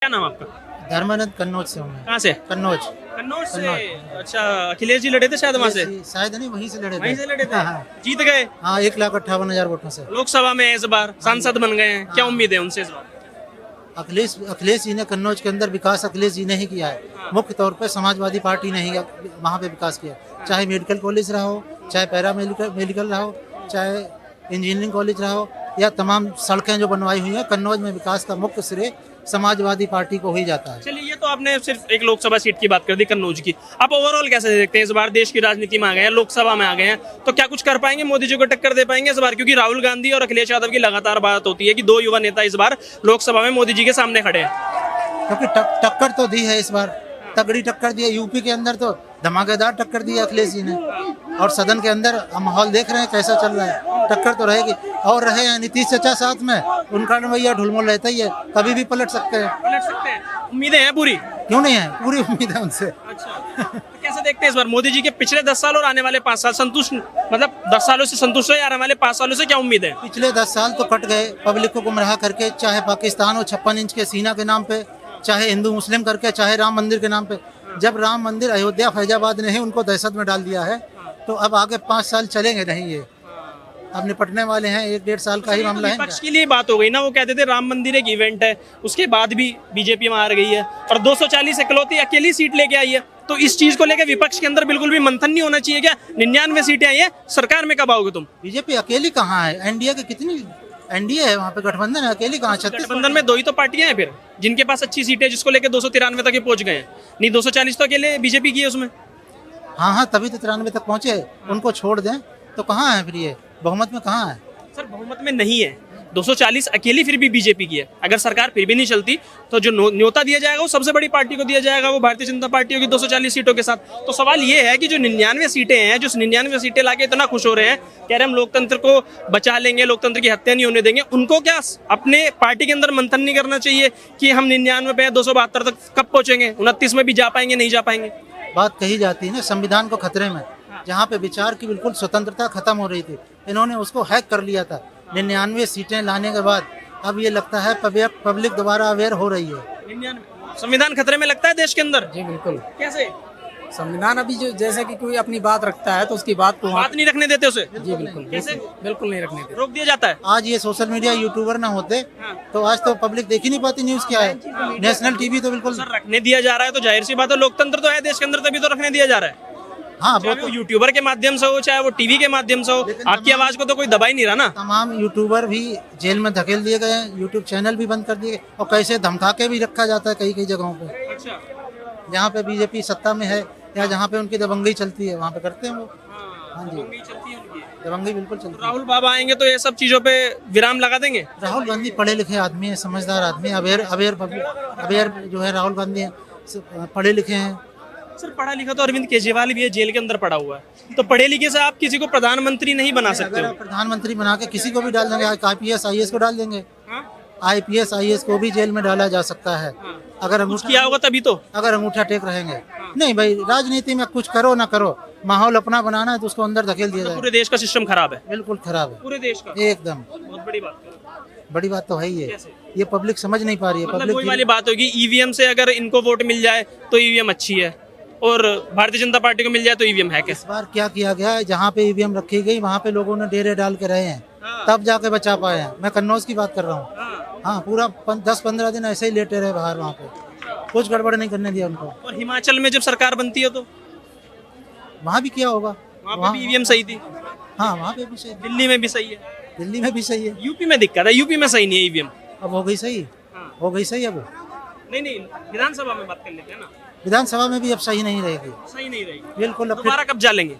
क्या नाम आपका? धर्मानंद कन्नौज से हूँ मैं। कहाँ से? कन्नौज कन्नौज से। अच्छा, अखिलेश जी लड़े थे शायद वहाँ से? शायद नहीं, वहीं से लड़े थे। वहीं से लड़े थे? हाँ, जीत गए? हाँ 1,58,000 वोटों से। लोकसभा में इस बार सांसद बन गए हैं, क्या उम्मीद है उनसे इस बार? अखिलेश जी ने कन्नौज के अंदर विकास अखिलेश जी ने ही किया है। मुख्य तौर पे समाजवादी पार्टी ने ही वहाँ पे विकास किया, चाहे मेडिकल कॉलेज रहा हो, चाहे पैरा मेडिकल रहा हो, चाहे इंजीनियरिंग कॉलेज रहा हो, या तमाम सड़कें जो बनवाई हुई हैं, कन्नौज में विकास का मुख्य श्रेय समाजवादी पार्टी को ही जाता है। चलिए, ये तो आपने सिर्फ एक लोकसभा सीट की बात कर दी कन्नौज की। आप ओवरऑल कैसे देखते हैं इस बार देश की राजनीति में आ गए हैं, लोकसभा में आ गए हैं, तो क्या कुछ कर पाएंगे, मोदी जी को टक्कर दे पाएंगे इस बार? क्योंकि राहुल गांधी और अखिलेश यादव की लगातार बात होती है कि दो युवा नेता इस बार लोकसभा में मोदी जी के सामने खड़े हैं। क्योंकि टक्कर तो दी है इस बार, तगड़ी टक्कर दी है। यूपी के अंदर तो धमाकेदार टक्कर दी है अखिलेश जी ने, और सदन के अंदर हम माहौल देख रहे हैं कैसा चल रहा है। टक्कर तो रहेगी, और रहे हैं नीतीश चाचा साथ में, उनका रवैया ढुलमुल रहता ही है, कभी भी पलट सकते हैं। पलट सकते हैं, उम्मीदें हैं पूरी? क्यों नहीं है, पूरी उम्मीद है उनसे। अच्छा, तो कैसे देखते हैं इस बार मोदी जी के पिछले 10 साल और आने वाले 5 साल? संतुष्ट, मतलब 10 सालों से संतुष्ट है, आने वाले 5 सालों से क्या उम्मीद है? पिछले 10 साल तो कट गए, पब्लिक को गुमराह करके, चाहे पाकिस्तान हो 56 इंच के सीना के नाम पे, चाहे हिंदू मुस्लिम करके, चाहे राम मंदिर के नाम पे। जब राम मंदिर अयोध्या फैजाबाद ने ही उनको दहशत में डाल दिया है, तो अब आगे 5 साल चलेंगे नहीं, ये अब निपटने वाले हैं। 1-1.5 साल का ही मामला है। विपक्ष के लिए बात हो गई ना, वो कहते थे राम मंदिर एक इवेंट है, उसके बाद भी बीजेपी हार गई है और 240 इकलौती अकेली सीट लेके आई है। तो इस चीज को लेकर विपक्ष के अंदर बिल्कुल भी मंथन नहीं होना चाहिए क्या? 99 सीटें आई है, सरकार में कब आओगे तुम? बीजेपी अकेली कहाँ है? एनडीए की कितनी एनडीए है वहाँ पे, गठबंधन है, अकेली कहाँ? 36 गठबंधन में 2 ही तो पार्टियां हैं फिर, जिनके पास अच्छी सीटें, जिसको लेकर 293 तक पहुंच गए हैं। नहीं, 240 तो अकेले बीजेपी की है उसमें। हाँ, तभी तो 93 तक पहुँचे। उनको छोड़ दें तो कहाँ है फिर, ये बहुमत में कहाँ है? सर, बहुमत में नहीं है, 240 अकेली फिर भी बीजेपी की है। अगर सरकार फिर भी नहीं चलती तो जो न्योता दिया जाएगा वो सबसे बड़ी पार्टी को दिया जाएगा, वो भारतीय जनता पार्टी होगी 240 सीटों के साथ। तो सवाल ये है कि जो 99 सीटें हैं, जो 99 सीटें लाके इतना खुश हो रहे हैं, कह रहे हम लोकतंत्र को बचा लेंगे, लोकतंत्र की हत्या नहीं होने देंगे, उनको क्या अपने पार्टी के अंदर मंथन नहीं करना चाहिए कि हम 99 पे 272 तक कब पहुंचेंगे, 29 में भी जा पाएंगे, नहीं जा पाएंगे? बात कही जाती है ना, संविधान को खतरे में, जहाँ पे विचार की बिल्कुल स्वतंत्रता खत्म हो रही थी, इन्होंने उसको हैक कर लिया था। 99 सीटें लाने के बाद अब ये लगता है पब्लिक दोबारा अवेयर हो रही है। 99 संविधान खतरे में लगता है देश के अंदर? जी बिल्कुल। कैसे? संविधान अभी जो जैसे कि कोई अपनी बात रखता है तो उसकी बात को बात नहीं रखने देते उसे? जी बिल्कुल। कैसे? बिल्कुल नहीं रखने देते। रोक दिया जाता है? आज ये सोशल मीडिया यूट्यूबर ना होते तो आज तो पब्लिक देख ही नहीं पाती न्यूज क्या है। नेशनल टीवी तो बिल्कुल। सर, रखने दिया जा रहा है तो जाहिर सी बात है, लोकतंत्र तो है देश के अंदर, तभी तो रखने दिया जा रहा है। हाँ, वो चाहे वो यूट्यूबर के माध्यम से हो, चाहे वो टीवी के माध्यम से हो, आपकी आवाज को तो कोई दबा ही नहीं रहा ना। तमाम यूट्यूबर भी जेल में धकेल दिए गए हैं, यूट्यूब चैनल भी बंद कर दिए गए, और कैसे धमका के भी रखा जाता है कई कई जगहों पे। अच्छा, जहाँ पे बीजेपी सत्ता में है या जहाँ पे उनकी दबंगई चलती है, वहाँ पे करते हैं वो। हाँ जी, दबंगई चलती है उनकी। दबंगई बिल्कुल चलती है। राहुल बाबा आएंगे तो ये सब चीजों पे विराम लगा देंगे? राहुल गांधी पढ़े लिखे आदमी है, समझदार आदमी है, अवेयर जो है राहुल गांधी है, पढ़े लिखे हैं। सर, पढ़ा लिखा तो अरविंद केजरीवाल भी है, जेल के अंदर पड़ा हुआ है, तो पढ़े लिखे से आप किसी को प्रधानमंत्री नहीं बना सकते अगर हो। आप प्रधानमंत्री बना के किसी को भी डाल देंगे, IPS IAS को डाल देंगे, हाँ? IPS IAS को भी जेल में डाला जा सकता है अगर कुछ किया होगा तभी तो। अगर अंगूठा टेक रहेंगे। नहीं भाई, राजनीति में कुछ करो ना करो, माहौल अपना बनाना है तो उसको अंदर धकेल दिया जाए। पूरे देश का सिस्टम खराब है? बिल्कुल खराब है, पूरे देश का? एकदम। बहुत बड़ी बात है। बड़ी बात तो है ही है, कैसे? ये पब्लिक समझ नहीं पा रही है। मतलब वही वाली बात होगी, ईवीएम से अगर इनको वोट मिल जाए तो ईवीएम अच्छी है, और भारतीय जनता पार्टी को मिल जाए तो ईवीएम है। इस बार क्या किया गया है, जहाँ पे ईवीएम रखी गई वहाँ पे लोगों ने डेरे डाल के रहे हैं, तब जाके बचा पाए हैं। मैं कन्नौज की बात कर रहा हूँ। हाँ, पूरा 10-15 दिन ऐसे ही लेटे रहे बाहर, वहाँ पे कुछ गड़बड़ नहीं करने दिया उनको। और हिमाचल में जब सरकार बनती है तो वहाँ भी किया होगा, वहाँ पे भी ईवीएम सही थी? हाँ वहाँ पे भी सही, दिल्ली में भी सही है? दिल्ली में भी सही है। यूपी में दिक्कत है, यूपी में सही नहीं है ईवीएम। अब हो गई सही, हो गई सही। अब नहीं, विधानसभा में बात कर लेते हैं ना। विधानसभा में भी अब सही नहीं रहेगी, सही नहीं रहेगी बिल्कुल। अब दोबारा कब डालेंगे?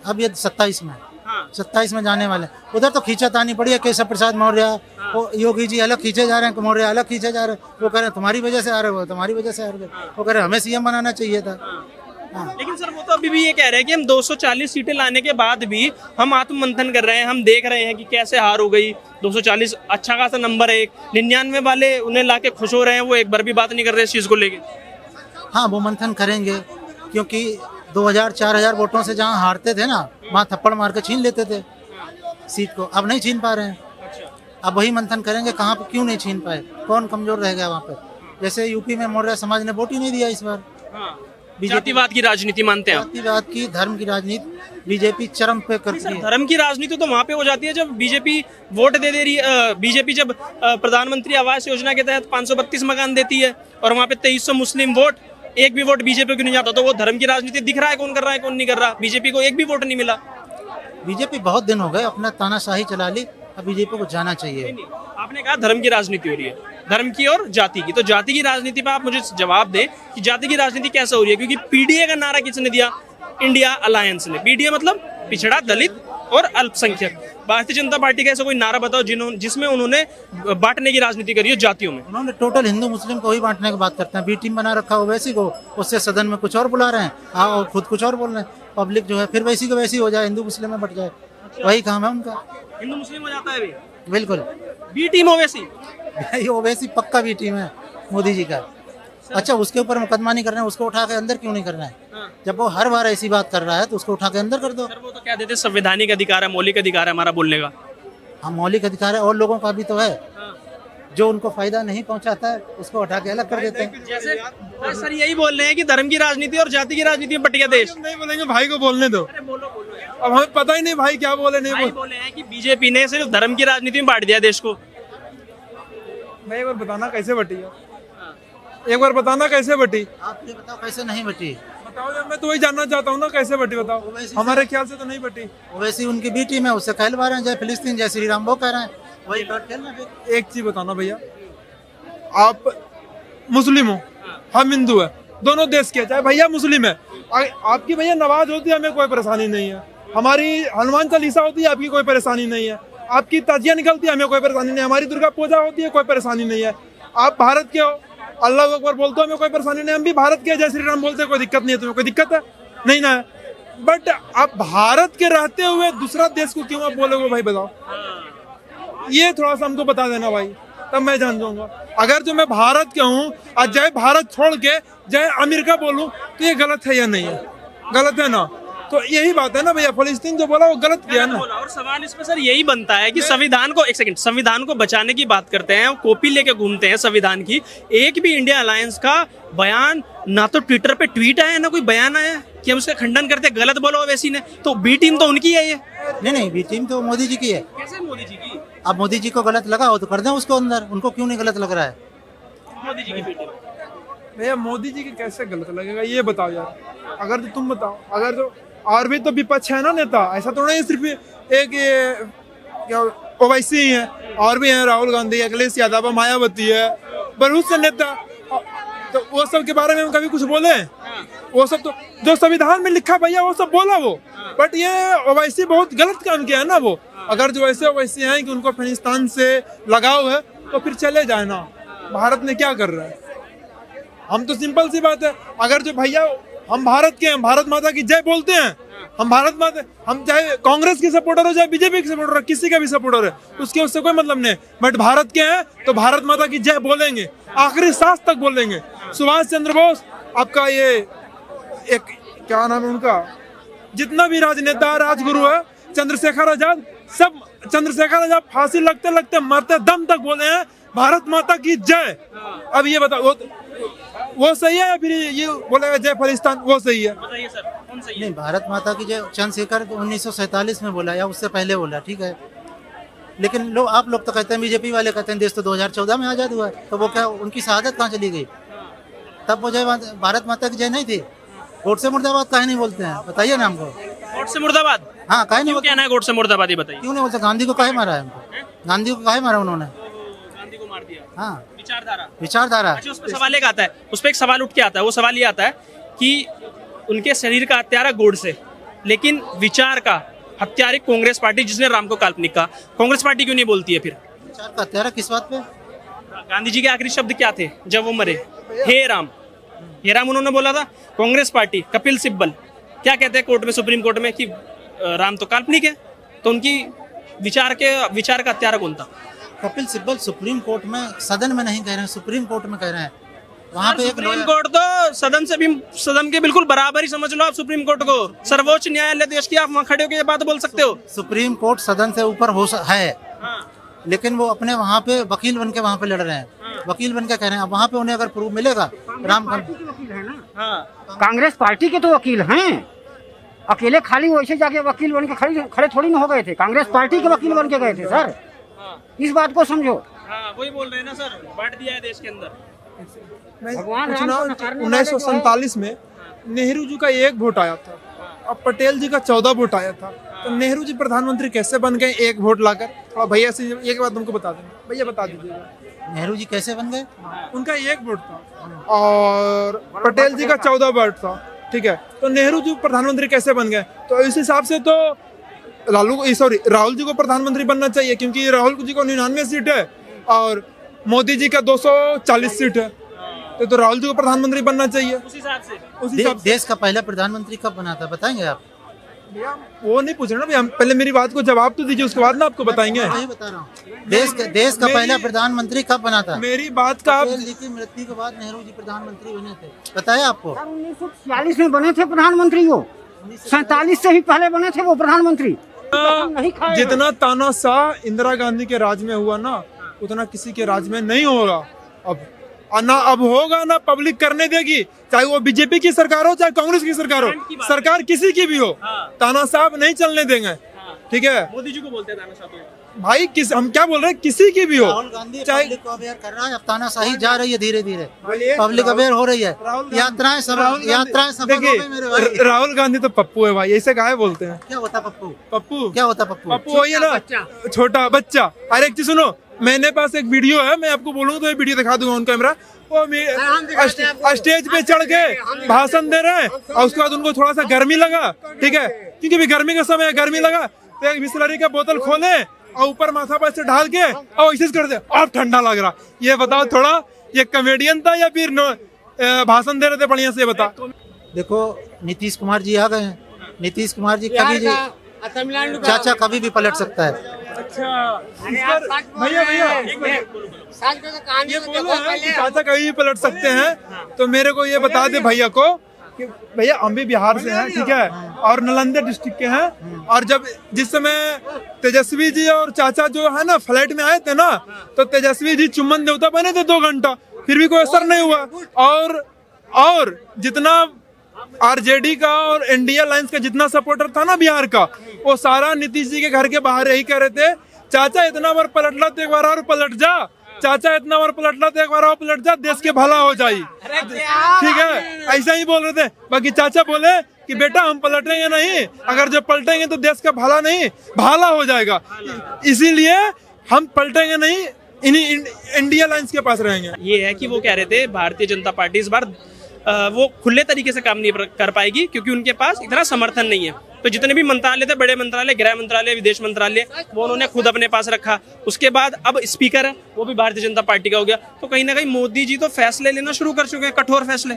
अब ये 27 में, हाँ। 27 में जाने वाले। उधर तो खींचातानी पड़ी है, केशव प्रसाद मौर्य, वो योगी जी अलग खींचे जा रहे हैं, मौर्य अलग खींचे जा रहे हैं। वो कह रहे हैं तुम्हारी वजह से आ रहे हो, तुम्हारी वजह से आ रहे हो। वो कह रहे हैं हमें CM बनाना चाहिए था। हाँ। लेकिन सर, वो तो अभी भी ये कह रहे हैं कि हम 240 सीटें लाने के बाद भी हम आत्ममंथन कर रहे हैं, हम देख रहे हैं कि कैसे हार हो गई। 240 अच्छा खासा नंबर है, 99 वाले उन्हें लाके खुश हो रहे हैं, वो एक बार भी बात नहीं कर रहे इस चीज को लेके। हाँ, वो मंथन करेंगे, क्योंकि 2000-4000 वोटों से जहाँ हारते थे ना, वहाँ थप्पड़ मार के छीन लेते थे सीट को। अब नहीं छीन पा रहे हैं। अब वही मंथन करेंगे, कहाँ पे क्यों नहीं छीन पाए, कौन कमजोर रह गया वहाँ पे। जैसे यूपी में मौर्य समाज ने वोट ही नहीं दिया इस बार। बीजेपी जातिवाद की राजनीति मानते हैं आप? जातिवाद की, धर्म की राजनीति बीजेपी चरम पे करती है। धर्म की राजनीति तो वहां पे हो जाती है जब बीजेपी वोट दे रही है। बीजेपी जब प्रधानमंत्री आवास योजना के तहत 532 मकान देती है और वहां पे 2300 मुस्लिम वोट, एक भी वोट बीजेपी को नहीं जाता, तो वो धर्म की राजनीति दिख रहा है कौन कर रहा है कौन नहीं कर रहा। बीजेपी को एक भी वोट नहीं मिला। बीजेपी बहुत दिन हो गए अपना तानाशाही चला ली, अब बीजेपी को जाना चाहिए। आपने कहा धर्म की राजनीति हो रही है, धर्म की और जाति की, तो जाति की राजनीति पे आप मुझे जवाब दें कि जाति की राजनीति कैसे हो रही है? क्योंकि पीडीए का नारा किसने दिया? इंडिया अलायंस ने। पीडीए मतलब पिछड़ा, दलित और अल्पसंख्यक। भारतीय जनता पार्टी का ऐसा कोई नारा बताओ जिसमें उन्होंने बांटने की राजनीति करी हो जातियों में? उन्होंने टोटल हिंदू मुस्लिम को ही बांटने की बात करते हैं। बी टीम बना रखा हो वैसी को, उससे सदन में कुछ और बुला रहे हैं और खुद कुछ और बोल रहे हैं। पब्लिक जो है फिर वैसी को वैसी हो जाए, हिंदू मुस्लिम में बट जाए, वही काम है उनका। हिंदू मुस्लिम हो जाता है भी? बिल्कुल। बी टीम हो वैसी? ये ओवैसी पक्का बी टीम है मोदी जी का। अच्छा, उसके ऊपर मुकदमा नहीं करना है, उसको उठा के अंदर क्यों नहीं करना है? जब वो हर बार ऐसी बात कर रहा है तो उसको उठा के अंदर कर दो। सर वो तो क्या देते, संवैधानिक अधिकार है, मौलिक अधिकार है हमारा बोलने का। हाँ, मौलिक अधिकार है, और लोगों का भी तो है। जो उनको फायदा नहीं पहुंचाता है उसको हटा के अलग कर देते हैं। जैसे सर यही बोल रहे हैं कि धर्म की राजनीति और जाति की राजनीति में बट गया देश। नहीं बोलेंगे, भाई को बोलने दो। अरे बोलो बोलो यार। अब हमें पता ही नहीं भाई क्या बोले नहीं भाई बोले हैं कि बीजेपी ने सिर्फ धर्म की राजनीति में बांट दिया देश को। मैं एक बार बताना कैसे बटी है, एक बार बताना कैसे बटी, आप ये बताओ कैसे नहीं बटी? बताओ यार, मैं तो वही जानना चाहता हूँ ना कैसे बटी, बताओ। हमारे ख्याल से तो नहीं बटी। ओवैसी उनकी बी टीम है, उससे कहलवा रहे हैं जय फिलिस्तीन जय श्री राम, वो कह रहे हैं वही बात खेलना फिर। एक चीज बताना भैया, आप मुस्लिम हो, हम हिंदू है, दोनों देश के, चाहे भैया मुस्लिम है, आपकी भैया नमाज होती है, हमें कोई परेशानी नहीं है। हमारी हनुमान चालीसा होती है, आपकी कोई परेशानी नहीं है। आपकी ताजिया निकलती है, हमें कोई परेशानी नहीं है। हमारी दुर्गा पूजा होती है, कोई परेशानी नहीं है। आप भारत के हो, अल्लाह अकबर बोलते हो, हमें कोई परेशानी नहीं। हम भी भारत के जय श्री राम बोलते हैं, कोई दिक्कत नहीं है। तुम्हें कोई दिक्कत है? नहीं ना है। बट आप भारत के रहते हुए दूसरा देश को क्यों आप बोलोगे भाई, बताओ। ये थोड़ा सा हमको बता देना भाई, तब मैं जान जाऊंगा। अगर जो मैं भारत के हूँ और जय भारत छोड़ के जय अमेरिका बोलूं तो ये गलत है या नहीं है? गलत है ना? तो यही बात है ना भैया, फिलिस्तीन जो बोला वो गलत किया ना। और सवाल इसमें सर यही बनता है कि संविधान को, एक सेकंड, संविधान को बचाने की बात करते हैं, कॉपी लेके घूमते हैं संविधान की। एक भी इंडिया अलायंस का बयान ना तो ट्विटर पे ट्वीट आया ना कोई बयान आया कि हम उसका खंडन करते, गलत बोलो वैसी ने। तो बी टीम तो उनकी है ये। नहीं, बी टीम तो मोदी जी की है। कैसे मोदी जी की? अब मोदी जी को गलत लगा हो तो कर दें उसको अंदर, उनको क्यों नहीं गलत लग रहा है? मोदी जी की बी टीम। भैया मोदी जी की कैसे गलत लगेगा ये बताओ यार। अगर तो तुम बताओ, अगर जो और भी तो विपक्ष है ना नेता, ऐसा तो नहीं सिर्फ एक ये क्या ओवैसी ही है, और भी हैं, राहुल गांधी, अखिलेश यादव, मायावती है, बहुत से नेता। तो वो सब के बारे में हम कभी कुछ बोले? वो सब तो जो संविधान में लिखा भैया वो सब बोला वो। बट ये ओवैसी बहुत गलत काम किया है ना वो। अगर जो ऐसे ओवैसी हैं कि उनको अफगानिस्तान से लगाव है तो फिर चले जाए ना। भारत ने क्या कर रहा है? हम तो सिंपल सी बात है, अगर जो भैया हम भारत के हैं, भारत माता की जय बोलते हैं, हम भारत माता, हम चाहे कांग्रेस की सपोर्टर हो चाहे बीजेपी की सपोर्टर हो, किसी का भी सपोर्टर है, उसके उससे कोई मतलब नहीं। बट भारत के हैं तो भारत माता की जय बोलेंगे, आखिरी सांस तक बोलेंगे। सुभाष चंद्र बोस, आपका ये एक क्या नाम है उनका, जितना भी राजनेता राजगुरु है, चंद्रशेखर आजाद, सब चंद्रशेखर आजाद फांसी लगते लगते मरते दम तक बोले हैं भारत माता की जय। अब ये बताओ वो सही है या फिर ये बोलेगा जय फिलिस्तीन वो सही है? बताइए सर, कौन सही है? नहीं, भारत माता की जय चंद्रशेखर 1947 में बोला या उससे पहले बोला, ठीक है। लेकिन आप लोग तो कहते हैं, बीजेपी वाले कहते हैं देश तो 2014 में आजाद हुआ है, तो वो क्या उनकी शहादत कहाँ चली गई? तब वो जय भारत माता की जय नहीं थी। गोड से मुर्दाबाद काहे नहीं बोलते हैं, बताइए ना हमको। गोड से मुर्दाबाद? हाँ, काहे नहीं बोलते? क्या है गोड से मुर्दाबाद, ये बताइए। क्यों नहीं बोलते? गांधी को काहे मारा है हमको? गांधी को काहे मारा उन्होंने? गांधी को मार दिया। हाँ, विचारधारा। अच्छा, उस पर सवाल एक आता है, उस पर एक सवाल उठ के आता है। वो सवाल ये आता है कि उनके शरीर का हत्यारा गोड से, लेकिन विचार का हत्यारे कांग्रेस पार्टी, जिसने राम को काल्पनिक कहा, कांग्रेस पार्टी क्यों नहीं बोलती है फिर? विचार का हत्यारा किस बात पे? गांधी जी के आखिरी शब्द क्या थे जब वो मरे? हे राम, हे राम उन्होंने बोला था। कांग्रेस पार्टी, कपिल सिब्बल क्या कहते हैं कोर्ट में, सुप्रीम कोर्ट में, कि राम तो काल्पनिक है। तो उनकी विचार का हत्यारा कौन था? कपिल सिब्बल सुप्रीम कोर्ट में, सदन में नहीं कह रहे हैं, सुप्रीम कोर्ट में कह रहे हैं। वहाँ पे एक सुप्रीम कोर्ट तो सदन से भी, सदन के बिल्कुल बराबर ही समझ लो आप सुप्रीम कोर्ट को। सर्वोच्च न्यायालय देश की, आप वहाँ खड़े होकर ये बात बोल सकते हो? सुप्रीम कोर्ट सदन से ऊपर है, लेकिन वो अपने वहाँ पे वकील बन के वहाँ पे लड़ रहे हैं। वकील बन के कह रहे हैं। अब वहाँ पे उन्हें अगर प्रूफ मिलेगा राम पार्टी के वकील है ना, हाँ कांग्रेस पार्टी के तो वकील हैं। अकेले खाली वैसे जाके वकील बन के खड़े थोड़ी ना हो गए थे, कांग्रेस पार्टी के वकील बन के गए थे सर। इस बात को समझो। हाँ वही बोल रहे हैं ना सर, बांट दिया है देश के अंदर। भगवान राम को चुनाव नकारने वाले जो है- 1947 में नेहरू जी का 1 वोट आया था, अब पटेल जी का 14 वोट आया था। तो नेहरू जी प्रधानमंत्री कैसे बन गए 1 वोट लाकर? और भैया से एक बात तुमको बता दें, भैया बता दीजिएगा। नेहरू जी कैसे बन गए? उनका 1 वोट था और पटेल जी का 14 वोट था, ठीक है। तो नेहरू जी प्रधानमंत्री कैसे बन गए? तो इस हिसाब से तो राहुल जी को प्रधानमंत्री बनना चाहिए, क्योंकि राहुल जी को 99 सीट है और मोदी जी का 240 सीट है। तो राहुल जी को प्रधानमंत्री बनना चाहिए उस हिसाब से। उस हिसाब से। देश का पहला प्रधानमंत्री कब बना था बताएंगे आप? भैया वो नहीं पूछ रहे ना भैया, हम पहले मेरी बात को जवाब तो दीजिए, उसके बाद ना आपको बताएंगे। वही बता रहा हूँ, देश का पहला प्रधानमंत्री कब बना था? मेरी बात का आप पटेल जी की मृत्यु के बाद नेहरू जी प्रधानमंत्री बने थे, बताया आपको? 1946 में बने थे प्रधानमंत्री, वो 47 से भी पहले बने थे वो प्रधानमंत्री। नहीं खाए जितना तानाशाह इंदिरा गांधी के राज में हुआ ना, उतना किसी के राज में नहीं होगा अब। और ना अब होगा ना पब्लिक करने देगी, चाहे वो बीजेपी की सरकार हो चाहे कांग्रेस की सरकार हो, सरकार किसी की भी हो, तानाशाह नहीं चलने देंगे, ठीक है मोदी जी को बोलते हैं तानाशाह तो। भाई। हम क्या बोल रहे हैं, किसी की भी हो, राहुल गांधी चाहे पब्लिक को अवेयर कर रहा है। अब तानाशाही जा रही है धीरे धीरे, बोलिए। पब्लिक अवेयर हो रही है। राहुल यात्राएं सफल हो देखिए, गई मेरे भाई। राहुल गांधी तो पप्पू है भाई, ऐसे काहे बोलते हैं? क्या होता पप्पू? पप्पू क्या होता पप्पू? पप्पू वही है ना, छोटा बच्चा। अरे एक चीज सुनो, मेरे पास एक वीडियो है, मैं आपको बोलूंगा तो ये वीडियो दिखा दूंगा ऑन कैमरा। वो स्टेज पे चढ़ के भाषण दे रहे हैं और उसके बाद उनको थोड़ा सा गर्मी लगा, ठीक है, क्योंकि भी गर्मी का समय है, गर्मी लगा तो एक बिस्लरी का बोतल खोले और ऊपर माथा पर से ढाल के और ऐसे कर दे, अब ठंडा लग रहा। ये बताओ थोड़ा, ये कॉमेडियन था या फिर भाषण दे रहे थे बढ़िया से? बता। देखो नीतीश कुमार जी आ गए हैं। नीतीश कुमार जी कभी भी, चाचा कभी भी पलट सकता है। अच्छा भैया ये बोलो है कि चाचा कभी भी पलट सकते हैं, तो मेरे को ये बता दे भैया को कि भैया हम भी बिहार से हैं, ठीक है, और नालंदा डिस्ट्रिक्ट के हैं। और जब जिस समय तेजस्वी जी और चाचा जो है ना फ्लाइट में आए थे ना, तो तेजस्वी जी चुम्बन देवता बने थे 2 घंटा, फिर भी कोई असर नहीं हुआ। और जितना आरजेडी का और इंडिया अलायंस का जितना सपोर्टर था ना बिहार का, वो सारा नीतीश जी के घर के बाहर यही कह रहे थे, चाचा इतना बार पलटला तो एक बार और पलट जा, चाचा इतना बार पलटला तो एक बार और पलट जा, देश के भला हो जाए, ठीक है, ऐसा ही बोल रहे थे। बाकी चाचा बोले कि बेटा हम पलटेंगे नहीं, अगर जब पलटेंगे तो देश का भला नहीं भाला हो जाएगा, इसीलिए हम पलटेंगे नहीं, इंडिया अलायंस के पास रहेंगे। ये है कि वो कह रहे थे भारतीय जनता पार्टी इस बार वो खुले तरीके से काम नहीं कर पाएगी, क्योंकि उनके पास इतना समर्थन नहीं है। तो जितने भी मंत्रालय थे, बड़े मंत्रालय, गृह मंत्रालय, विदेश मंत्रालय, वो उन्होंने खुद अपने पास रखा। उसके बाद अब स्पीकर है वो भी भारतीय जनता पार्टी का हो गया। तो कहीं ना कहीं मोदी जी तो फैसले लेना शुरू कर चुके हैं, कठोर फैसले।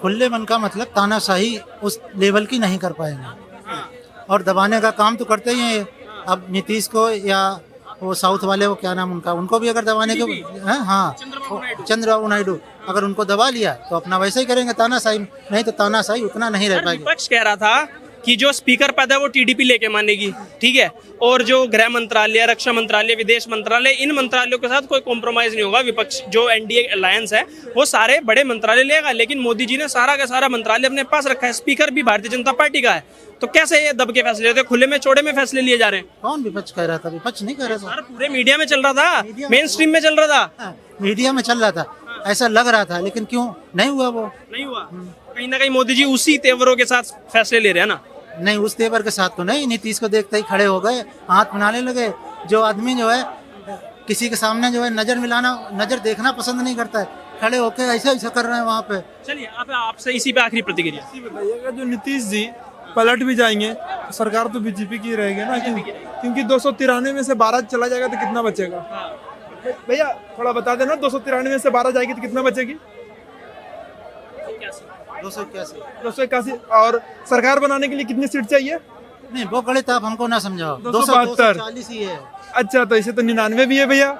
खुले मन का मतलब तानाशाही उस लेवल की नहीं कर पाएंगे, और दबाने का काम तो करते ही हैं। अब नीतीश को या वो साउथ वाले, वो क्या नाम उनका, उनको भी अगर दबाने के, हाँ चंद्रबाबू नायडू, अगर उनको दबा लिया तो अपना वैसे ही करेंगे तानाशाही, नहीं तो तानाशाही उतना नहीं रह पाएगी। विपक्ष कह रहा था कि जो स्पीकर पद है वो टीडीपी लेके मानेगी, ठीक है, और जो गृह मंत्रालय, रक्षा मंत्रालय, विदेश मंत्रालय, इन मंत्रालयों के साथ कोई कॉम्प्रोमाइज नहीं होगा। विपक्ष जो एनडीए अलायंस है वो सारे बड़े मंत्रालय लेगा, लेकिन मोदी जी ने सारा का सारा मंत्रालय अपने पास रखा है, स्पीकर भी भारतीय जनता पार्टी का है। तो कैसे ये दब के फैसले होते, खुले में चौड़े में फैसले लिए जा रहे हैं? कौन विपक्ष कह रहा था? विपक्ष नहीं कह रहा था, पूरे मीडिया में चल रहा था, मेन स्ट्रीम में चल रहा था, मीडिया में चल रहा था, ऐसा लग रहा था, लेकिन क्यों नहीं हुआ? वो नहीं हुआ। कहीं ना कहीं मोदी जी उसी तेवरों के साथ फैसले ले रहे हैं ना। नहीं, उस तेवर के साथ तो नहीं। नीतीश को देखते ही खड़े हो गए, हाथ मिलाने लगे। जो आदमी जो है किसी के सामने जो है नजर मिलाना, नजर देखना पसंद नहीं करता है, खड़े होकर ऐसा ऐसा कर रहे हैं वहाँ पे। चलिए आपसे इसी पे आखिरी प्रतिक्रिया बताइएगा, जो नीतीश जी पलट भी जाएंगे तो सरकार तो बीजेपी की रहेगी ना, क्योंकि 293 में से 12 चला जाएगा तो कितना बचेगा? भैया थोड़ा बता देना, 293 में से 12 जाएगी तो कितना बचेगी? 281। और सरकार बनाने के लिए कितनी सीट चाहिए? नहीं, वो गणित आप हमको ना समझाओ। 272 ही है। अच्छा, तो ऐसे तो 99 भी है भैया,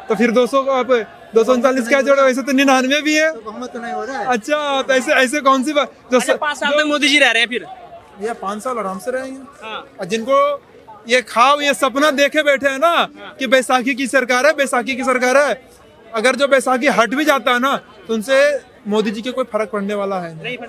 तो फिर 200 को आप 239 क्या जोड़ो, वैसे तो 99 भी है। तो बहुमत तो नहीं हो रहा है। अच्छा, तो ऐसे कौन सी बात? 5 साल तक मोदी जी रह रहे हैं, फिर भैया 5 साल आराम से रहेंगे। और जिनको ये खाओ, ये सपना देखे बैठे हैं ना कि बैसाखी की सरकार है, बैसाखी की सरकार है, अगर जो बैसाखी हट भी जाता है ना तो उनसे मोदी जी के कोई फर्क पड़ने वाला है नहीं।